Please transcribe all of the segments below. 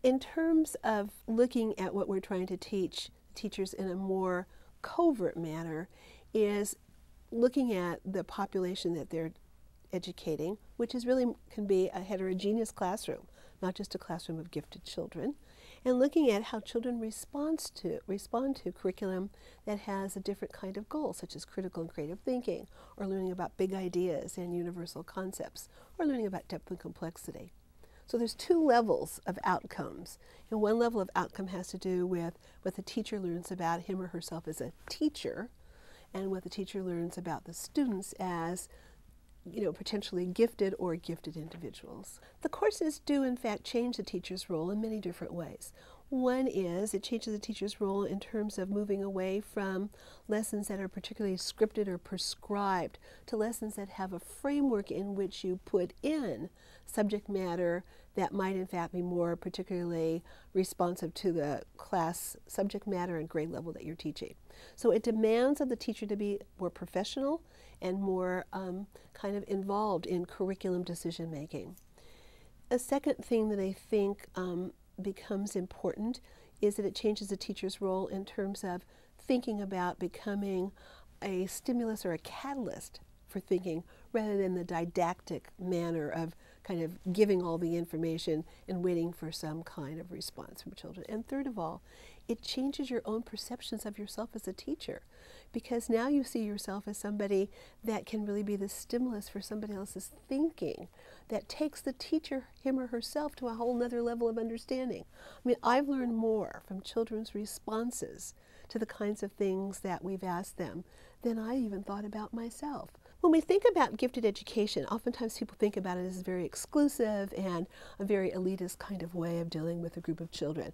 In terms of looking at what we're trying to teach teachers in a more covert manner is looking at the population that they're educating, which is really can be a heterogeneous classroom, not just a classroom of gifted children, and looking at how children respond to curriculum that has a different kind of goal, such as critical and creative thinking, or learning about big ideas and universal concepts, or learning about depth and complexity. So there's two levels of outcomes. And one level of outcome has to do with what the teacher learns about him or herself as a teacher, and what the teacher learns about the students as potentially gifted or gifted individuals. The courses do in fact change the teacher's role in many different ways. One is it changes the teacher's role in terms of moving away from lessons that are particularly scripted or prescribed to lessons that have a framework in which you put in subject matter that might in fact be more particularly responsive to the class subject matter and grade level that you're teaching. So it demands of the teacher to be more professional and more kind of involved in curriculum decision making. A second thing that I think becomes important is that it changes the teacher's role in terms of thinking about becoming a stimulus or a catalyst for thinking rather than the didactic manner of kind of giving all the information and waiting for some kind of response from children. And third of all, it changes your own perceptions of yourself as a teacher, because now you see yourself as somebody that can really be the stimulus for somebody else's thinking, that takes the teacher, him or herself, to a whole nother level of understanding. I mean, I've learned more from children's responses to the kinds of things that we've asked them than I even thought about myself. When we think about gifted education, oftentimes people think about it as very exclusive and a very elitist kind of way of dealing with a group of children.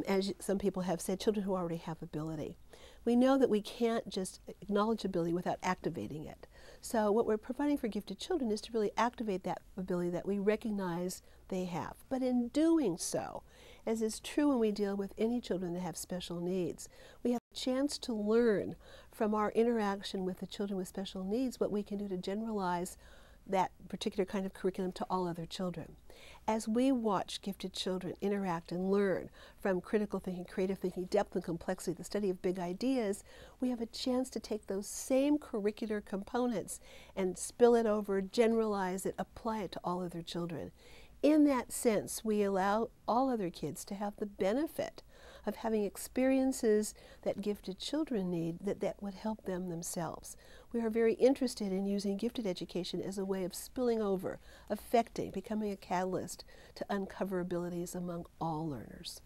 As some people have said, children who already have ability. We know that we can't just acknowledge ability without activating it. So what we're providing for gifted children is to really activate that ability that we recognize they have. But in doing so, as is true when we deal with any children that have special needs, we have a chance to learn from our interaction with the children with special needs what we can do to generalize that particular kind of curriculum to all other children. As we watch gifted children interact and learn from critical thinking, creative thinking, depth and complexity, the study of big ideas, we have a chance to take those same curricular components and spill it over, generalize it, apply it to all other children. In that sense, we allow all other kids to have the benefit of having experiences that gifted children need that would help them themselves. We are very interested in using gifted education as a way of spilling over, affecting, becoming a catalyst to uncover abilities among all learners.